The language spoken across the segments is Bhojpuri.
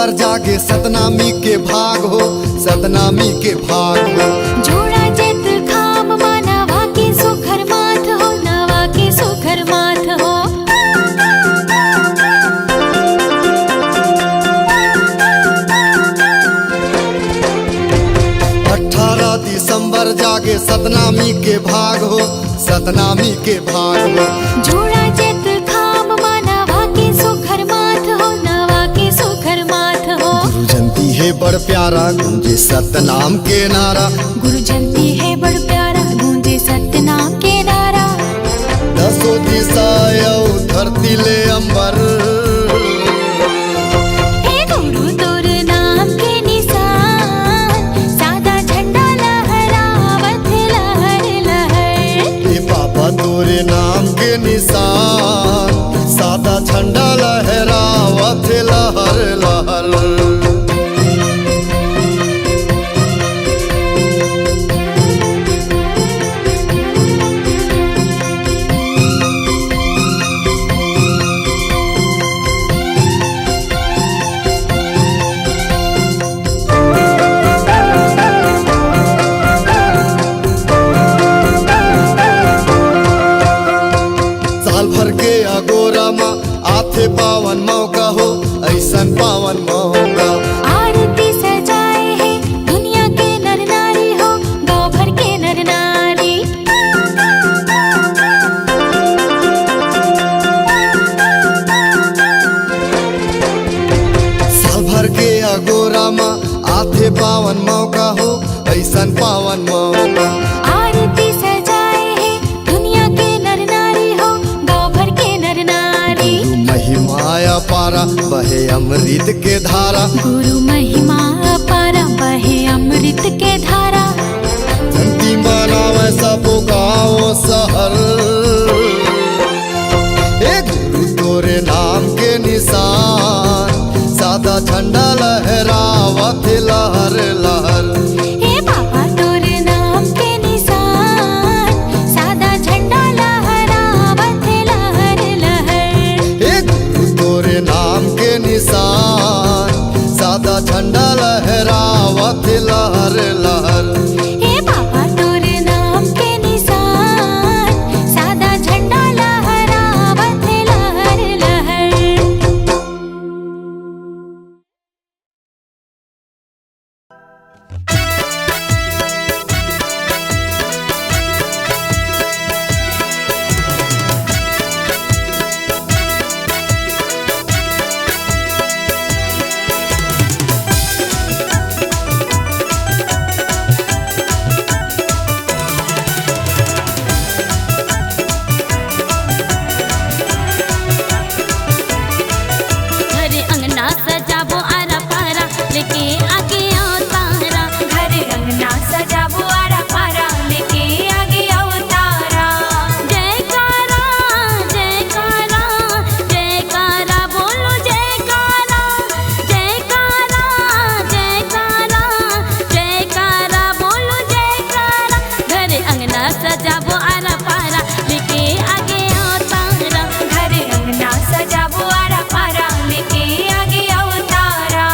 दिसंबर जागे सतनामी के भाग हो, सतनामी के भाग हो। जोड़ा जेत खाम मानवा के सुखर माथ हो, नवा के सुखर माथ हो। 18 दिसंबर जागे सतनामी के भाग हो, सतनामी के भाग हो। जोड़ा जेत खाम मानवा के सुखर माथ हो, नवा के सुखर माथ हो। गुरु जयंती है बड़ प्यारा गूंजे सतनाम के नारा, गुरु जयंती है बड़ प्यारा गूंजे सतनाम के नारा। 10 दिशा धरती ले अंबर, हे गुरु तोर नाम के निशान, सादा झंडा लहरावत लहर लहर। हे बाबा तोरे नाम के निशान, सादा झंडा लहरावत लहर लहर। साल भर के अगोरा माँ आथे पावन मौका हो, ऐसन पावन मौका। आरती सजाए है दुनिया के नर नारी हो, गाँव भर के नर नारी। साल भर के अगोरा माँ आथे पावन मौका हो, ऐसन पावन मौका। आरती सजाए है दुनिया के नर नारी हो, गाँव भर के नर नारी। गुरु महिमा पारा बहे अमृत के धारा, गुरु महिमा अपारा बहे अमृत के धारा। जयंती मनावे सब गाँव शहर, हे गुरु तोरे नाम के निशान, सादा झंडा लहरावत लहर लहर। हे बाबा तोर नाम के निशान, सादा झंडा लहरावत लहर लहर। हे गुरु तोरे नाम के निशान, सादा झंडा लहरावत लहर लहर। हे बाबा तोर नाम के निशान, सादा झंडा लहरावत लहर लहर। घर अंगना सजाबो आरा पारा, लेके आगे आओ तारा। घर अंगना सजाबो आरा पारा, लेके आगे आओ तारा। जयकारा जयकारा जयकारा बोलो जयकारा, जयकारा जयकारा जयकारा बोलो जयकारा। घर अंगना सजाबो आरा पारा, लेके आगे आओ तारा। घर अंगना सजाबो आरा पारा, लेके आगे आओ तारा।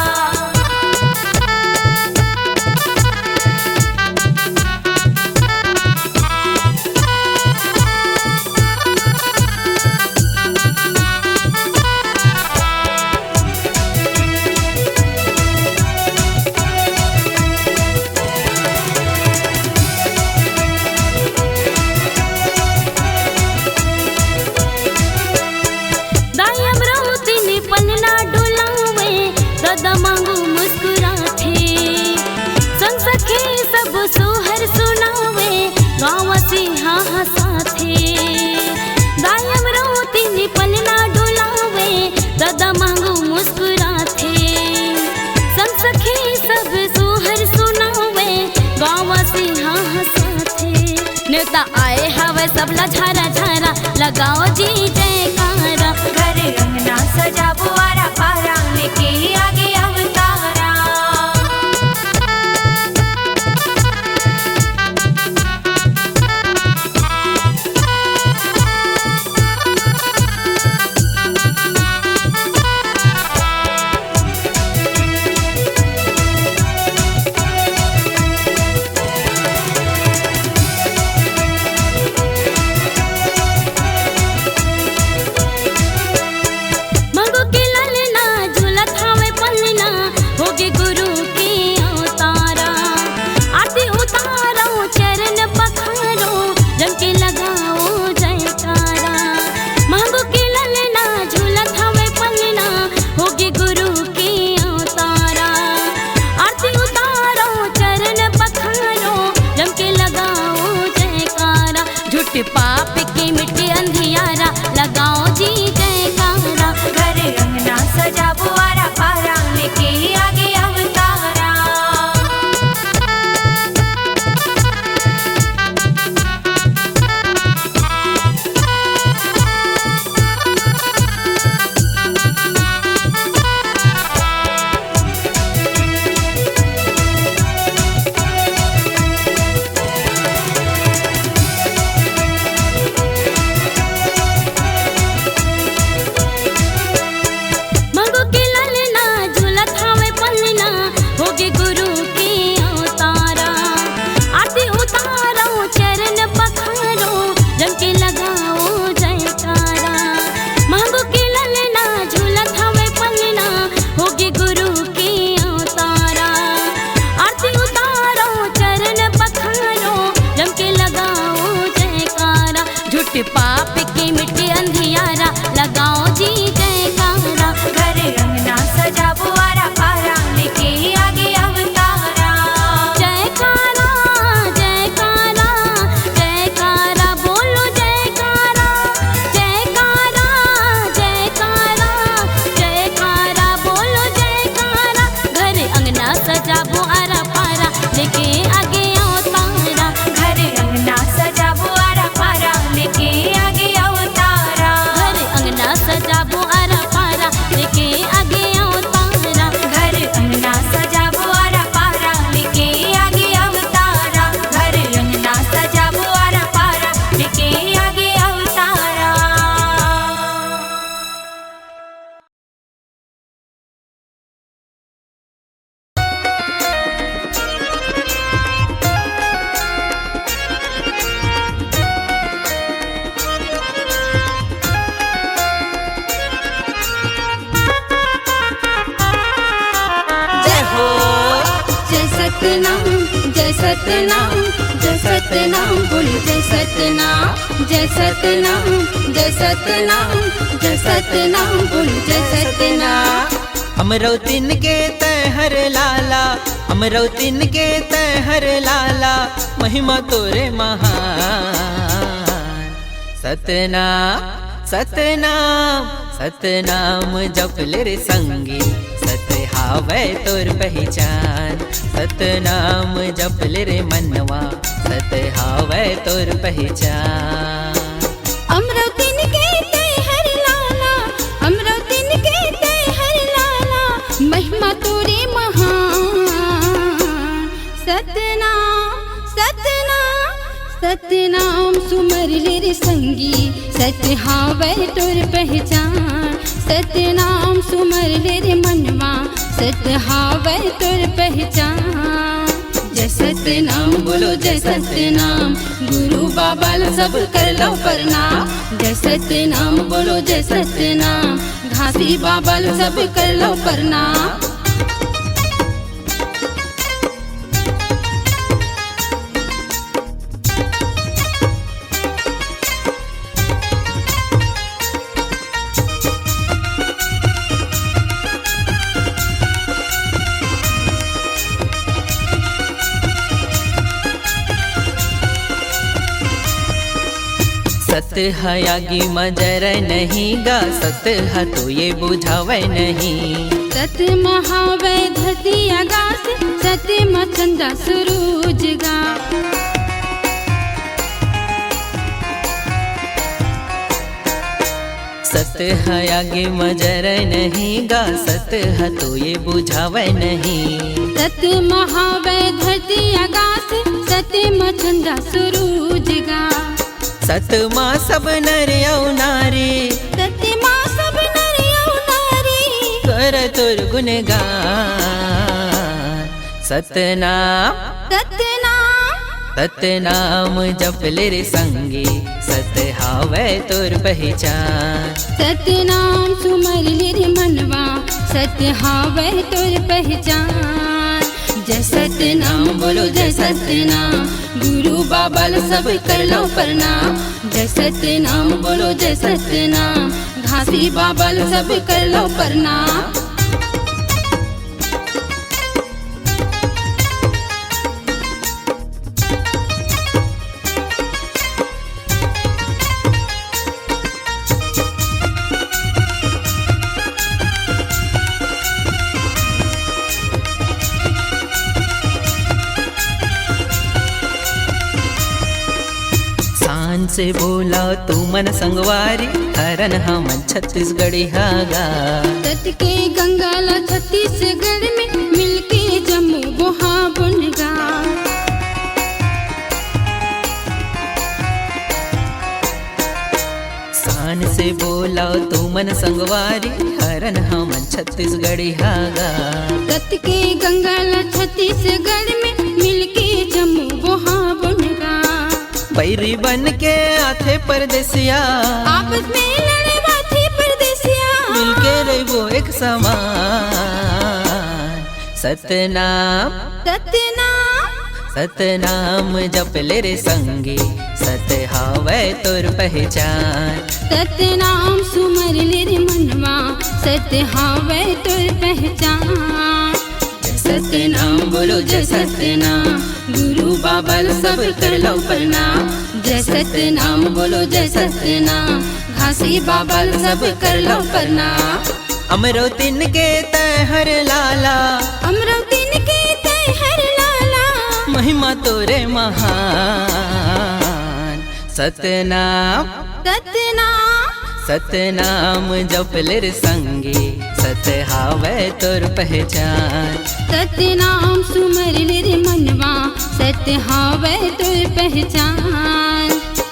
दायम रहती ने पलना डोलावे, दादा मांगू मुस्कुराथे। संग सखी सब सोहर सुनावे, गाँव से हाँ साथे। दायम रहती ने पलना डोलावे, दादा मांगू मुस्कुराथे। संग सखी सब सोहर सुनावे, गाँव से हाँ साथे। नेता आए हवे सबला झारा झारा, लगाओ जी जयकारा। घर अंगना सजाबो आरा पारा, लेके आगे आओ तारा। सतनाम जय सतनाम जय सतनाम बोलो जय सतनाम जय सतनाम जय सतनाम जय सतनाम बोलो जय सतनाम। अमरौतीन के तहर लाला, अमरौतीन के तहर लाला, महिमा तोरे महान। सतनाम सतनाम सतनाम जपले रे संगी, सत हावै तोर पहचान। सतनाम जपले रे मनवा, सत हावै तोर पहचान। अमरौतीन के तहर लाला, अमरौतीन के तहर लाला, महिमा तोरे महान। सतनाम सतनाम सतनाम सुमर ले रे संगी, सत हावै तोर पहचान। सतनाम सुमर ले रे मनवा, सत हावै तोर पहचान। जय सतनाम बोलो जय सतनाम, गुरु बाबा ला सब कर लो प्रणाम। जय सतनाम बोलो जय सतनाम, घासी बाबा ला सब कर लो प्रणाम। सत हयागी मजर नहीं गा, सत ह तो ये बुझावे नहीं। सत महावै धरती आकाश, सत मचंदा सूरज गा। सत हयागी मजर नहीं गा, सत ह तो ये बुझावे नहीं। सत महावै धरती आकाश, सत मचंदा सूरज गा। सत माँ सब नर औ नारी, सत माँ सब नर औ नारी, कर तोर गुणगान। सतनाम सतनाम सतनाम जपले रे संगी, सत हावै तोर पहचान। सतनाम सुमर ले रे मनवा, सत हावै तोर पहचान। जय सतनाम बोलो जय सतनाम, गुरु बाबा ला सब कर लो प्रणाम। जय सतनाम बोलो जय सतनाम, घासी बाबा ला सब कर लो प्रणाम। से बोला तू मन संगवारी, हरन हमन छत्तीसगढ़ी हागा। तट के गंगा ला छत्तीसगढ़ में, मिलके जम्मू बोहा बुनगा। शान से बोला तू मन संगवारी, हरन हमन छत्तीसगढ़ी हागा। तट के गंगा ला छत्तीसगढ़ में, मिलके जम्मू बोहा बुनगा। बैरी बन के आथे परदेसिया, आपस में लड़े बाथी परदेसिया, मिलके रहो एक समान। सतनाम सतनाम सतनाम जपले रे संगी, सत हावै तोर पहचान। सतनाम सुमर ले रे मनवा, सत हावै तोर पहचान। सतनाम बोलो जय सतनाम, गुरु बाबा ला सब कर लो प्रणाम। जय सतनाम बोलो जय सतनाम, घासी बाबा ला सब कर लो प्रणाम। अमरौतीन के तहर लाला, अमरौतीन के तहर लाला, महिमा तोरे महान। सतनाम सतनाम सतनाम जपले रे संगी, सत हावै तोर पहचान। सतनाम सुमर ले रे मनवा, सत हावै तोर पहचान।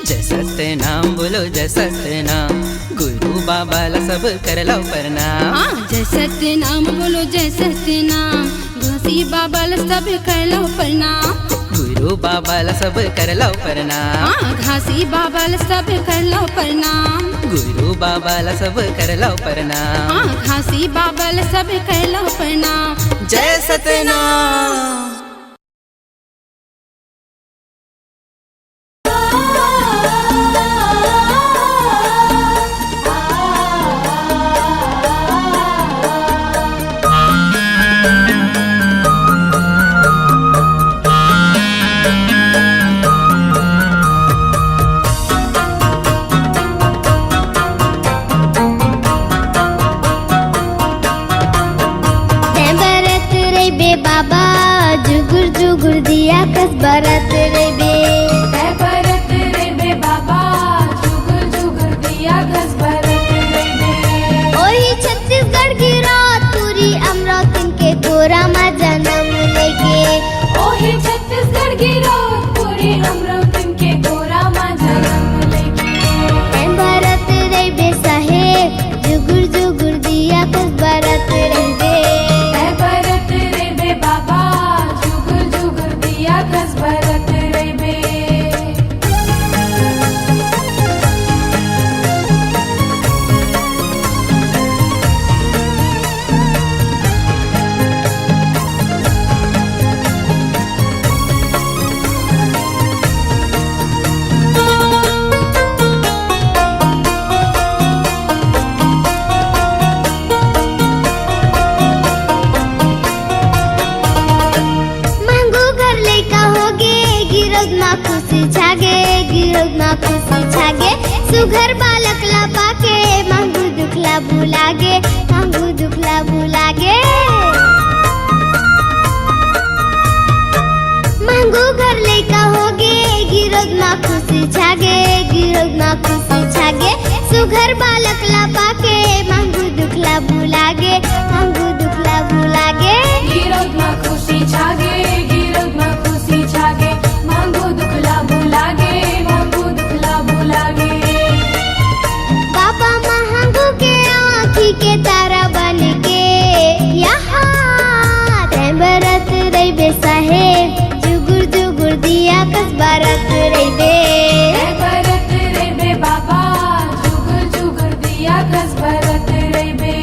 जय सतनाम बोलो जय सतनाम, गुरु बाबा ला सब कर लो प्रणाम। हाँ जय सतनाम बोलो जय सतनाम, घासी बाबा ला सब कर लो प्रणाम। गुरु बाबा ला सब कर लो प्रणाम। हाँ घासी बाबा ला सब कर लो प्रणाम। गुरु बाबा ला सब कर लो प्रणाम। हाँ घासी बाबा ला सब कर लो प्रणाम। जय सतनाम। बरत रे बे है बरत रे बे बाबा जुगुर जुगुर दिया घस बरत रे बे ओही छत्तीसगढ़ की रात पूरी अमरावती के गोरा माँ जन्म लेके ओही छत्तीसगढ़ की रात पूरी अमरावती के गोरा माँ जन्म लेके है बरत रे बे साहेब जुगुर जुगुर दिया घस बरत रे बे है बरत रे बे बाबा जुगुर जुगुर दिया घस बरत रे बे मांगू घर लेका होगे गिरद मा खुशी छागे गिरद मा खुशी छागे सुघर बालक ला पाके मांगू दुखला भुलागे मांगू दुखला भुलागे मांगू घर लेका होगे गिरद मा खुशी छागे गिरद मा खुशी छागे सुघर बालक ला पाके मांगू दुखला भुलागे मांगू दुखला भुलागे गिरद में खुशी छागे गिरद में खुशी छागे मांगो दुखला भुलागे मांगो दुखला भुलागे बाबा महंगू के आँखी के तारा बन के यहाँ तै बरत रे बे साहेब जुगुर जुगुर दिया कस बरत रे बे है बरत रे बे बाबा जुगुर जुगुर दिया घस बरत रे बे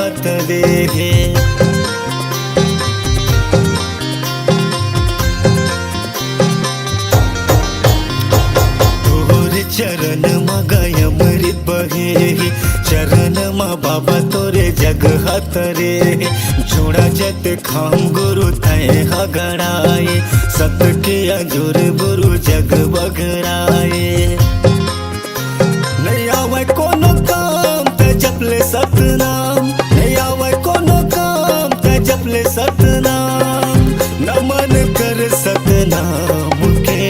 हाथ दे गे। तोरे चरण मा गय अमृत बहे, चरण मा बाबा तोरे जग हाथ रे। जोड़ा जत खाम गुरु तय हगड़ाए, सत के अजोर गुरु जग बगड़ाए। नहीं आवे कोनो काम ते जपले सतनाम, नहीं आवे कोनो काम ते जपले सतनाम। नमन कर सतनाम के,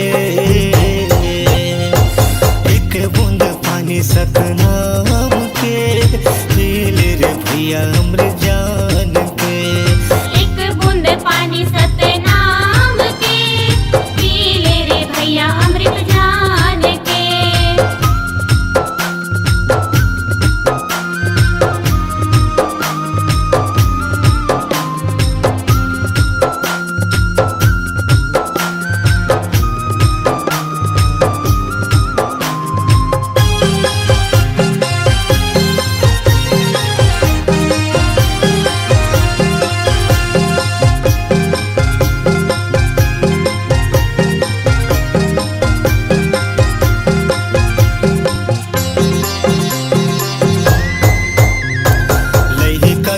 एक बूंद पानी सतनाम के, पी ले रे भैया अमृत जान के। एक बूंद पानी सतनाम के, पी ले रे भैया अमृत जान के।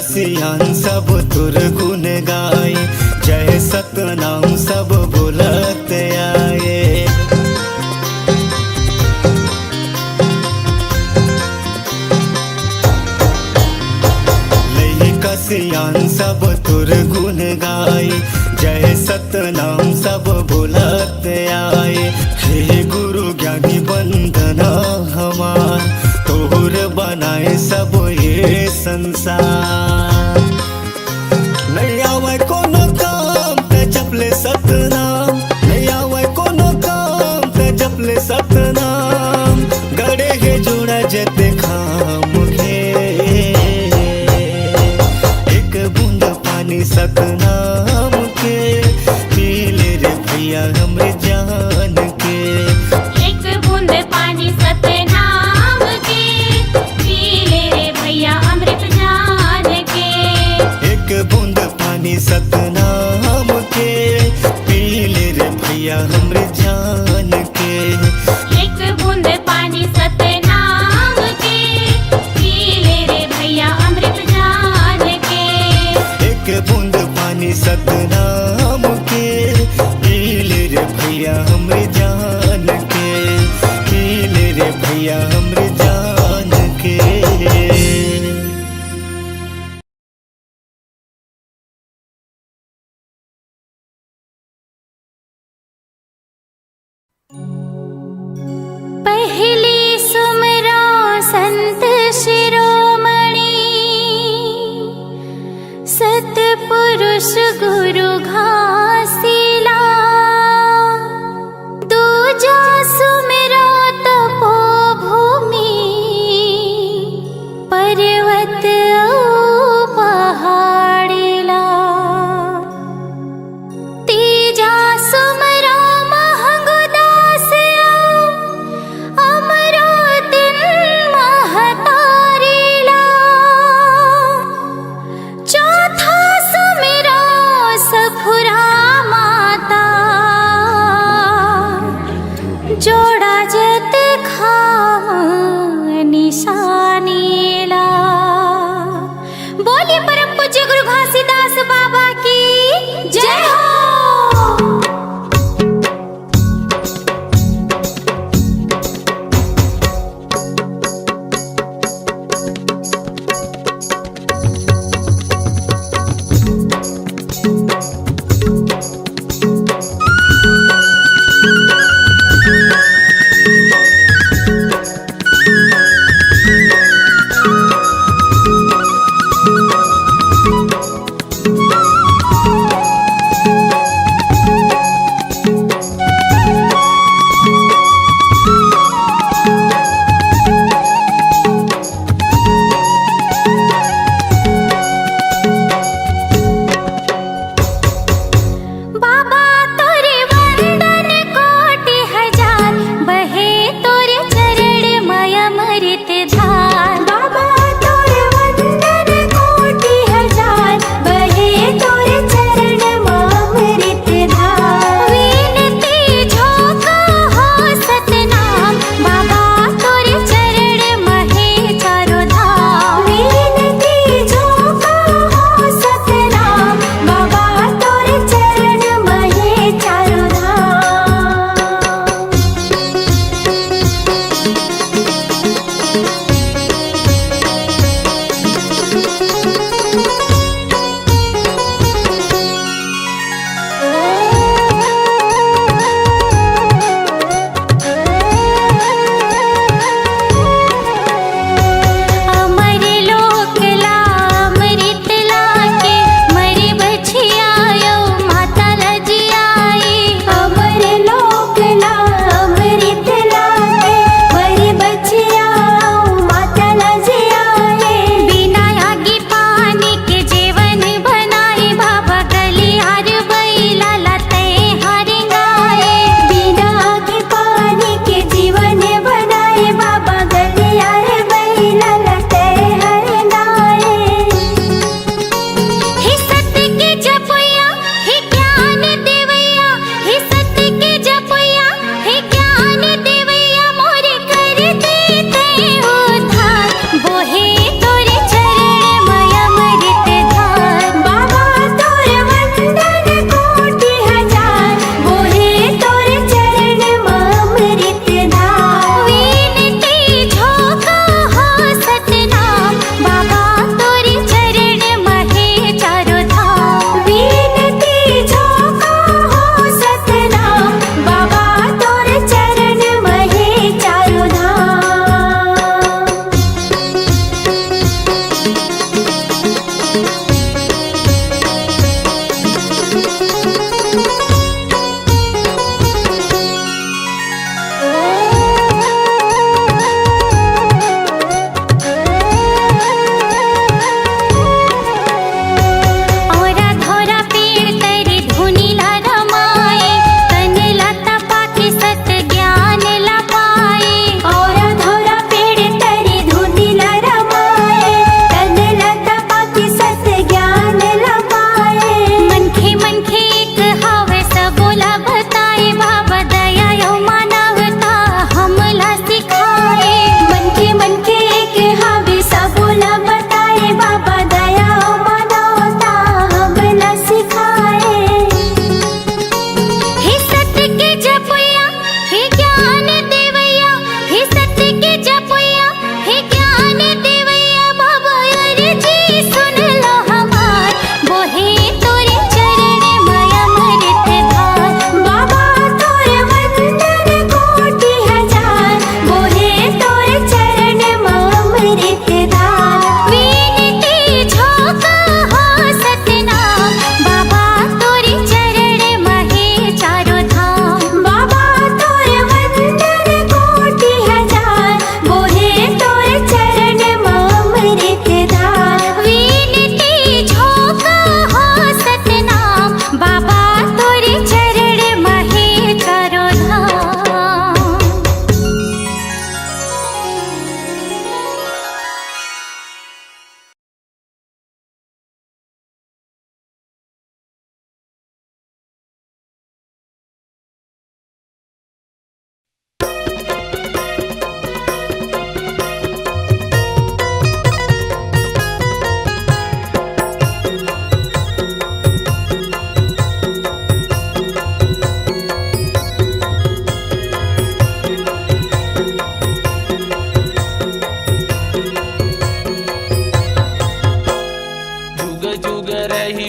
सियान सब तुर गुण गाए, जय सतनाम सब बोलत आए। लइका सियान सब तुर गुण गाए, जय सतनाम सब बोलत आए। हे गुरु ज्ञानी बंदना हमार, तोर बनाए सब ये संसार। नहीं आवे कोनो काम ते जपले सतनाम, नहीं आवे कोनो काम ते जपले सतनाम। गड़े हे जोड़ा जते खाम के, एक बूंद पानी सतनाम के, पी ले रे भैया अमृत जान के। एक बूंद पानी सतनाम के, पी ले रे भैया अमृत जान के। एक बूंद पानी सतनाम के, पी ले रे भैया अमृत जान के। एक बूंद पानी सतनाम के, पी ले रे भैया अमृत जान के। एक बूंद पानी सतनाम के, पी ले रे भैया अमृत जान के, पी ले रे भैया अमृत जान के। पहली सुमरा संत शिरोमणि, सतपुरुष गुरु घासीला। दूजा सुमरा तपोभूमि, पर्वत औ पहाड़िला। तीजा सुमरा महंगदास अमरो दिन महतारीला। चौथा सुमिरा सफुरा माता, जोड़ा जत खाम निशानीला। बोलिए परम पूज्य गुरु घासीदास बाबा की जय हो।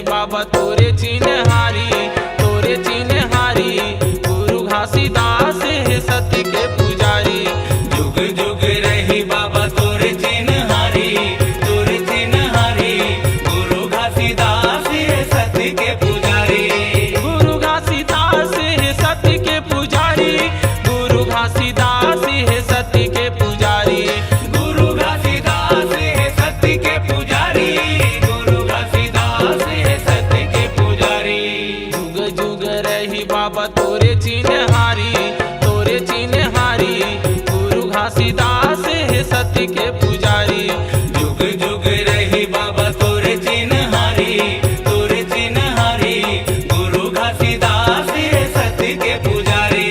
बाबा तोरे चिन्हारी गुरु घासीदास है सत्य के पुजारी। जुग जुग रही बाबा तोरे चिन्हारी गुरु घासीदास है सत्य के पुजारी। गुरु घासीदास है सत्य के पुजारी, गुरु घासीदास है सत्य के पुजारी। गुरु घासीदास है सत्य के पुजारी, गुरु घासीदास है सत्य के पुजारी। जुग जुग रही बाबा तोरे चिन्हारी गुरु घासीदास है सत्य के पुजारी। जुग जुग रही बाबा तोरे चिन्हारी गुरु घासीदास है सत्य के पुजारी।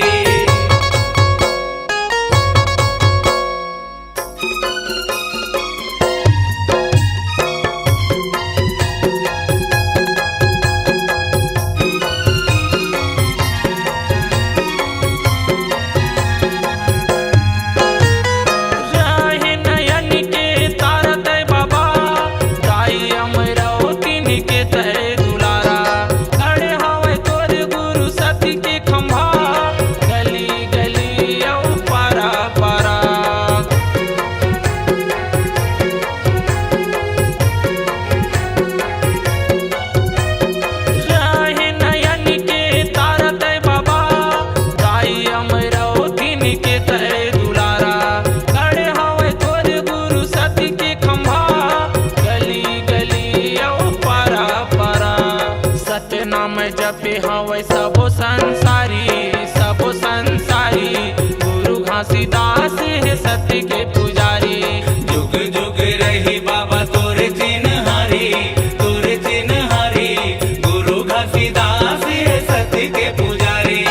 जपे हवै सबो संसारी गुरु घासीदास है सत्य के पुजारी। जुग जुग रही बाबा तोरे चिन्हारी गुरु घासीदास है सत्य के पुजारी।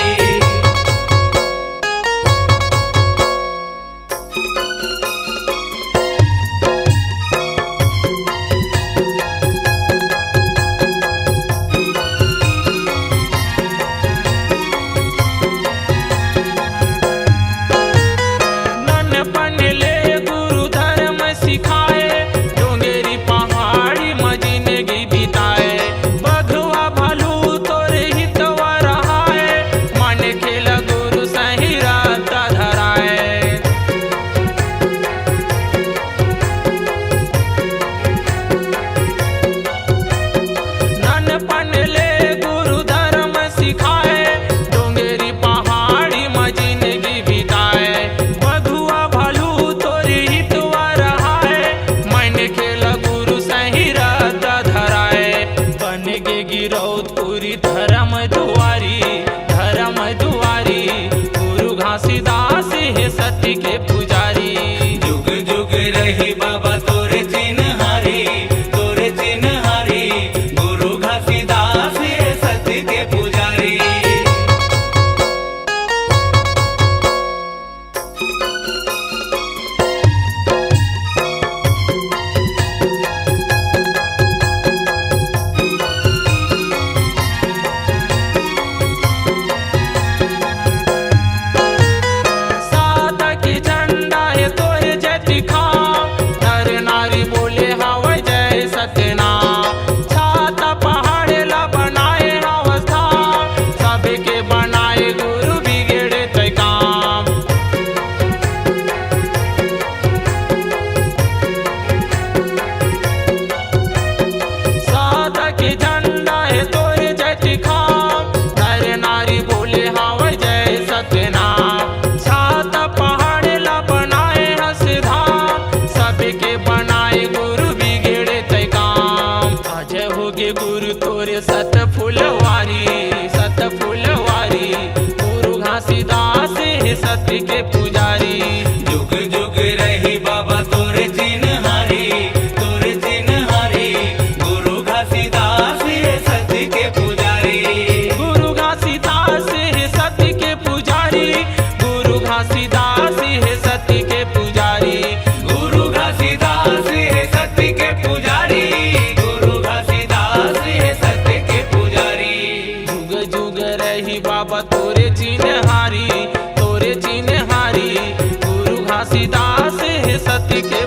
पन ले के झंडा है तोरे जय खाम, नर नारी बोले हाँ जय सतनाम। सात पहाड़ ला बनाए हंस धाम, सबके बनाए गुरु बिगड़े तय काम। आज होगे गुरु तोरे सत फुलवारी, सत फुलवारी। गुरु घासीदास है सत्य के पुजारी। जुग जुग रही बाबा तोरे चिन्हारी, तोरे चिन्हारी। गुरु घासीदास है सत्य के पुजारी। गुरु घासीदास है सत्य के पुजारी। गुरु घासीदास है सत्य के पुजारी। गुरु घासीदास है सत्य के पुजारी। गुरु घासीदास है सत्य के पुजारी। जुग जुग रही बाबा तोरे चिन्हारी, तोरे चिन्हारी। गुरु घासीदास है सत्य के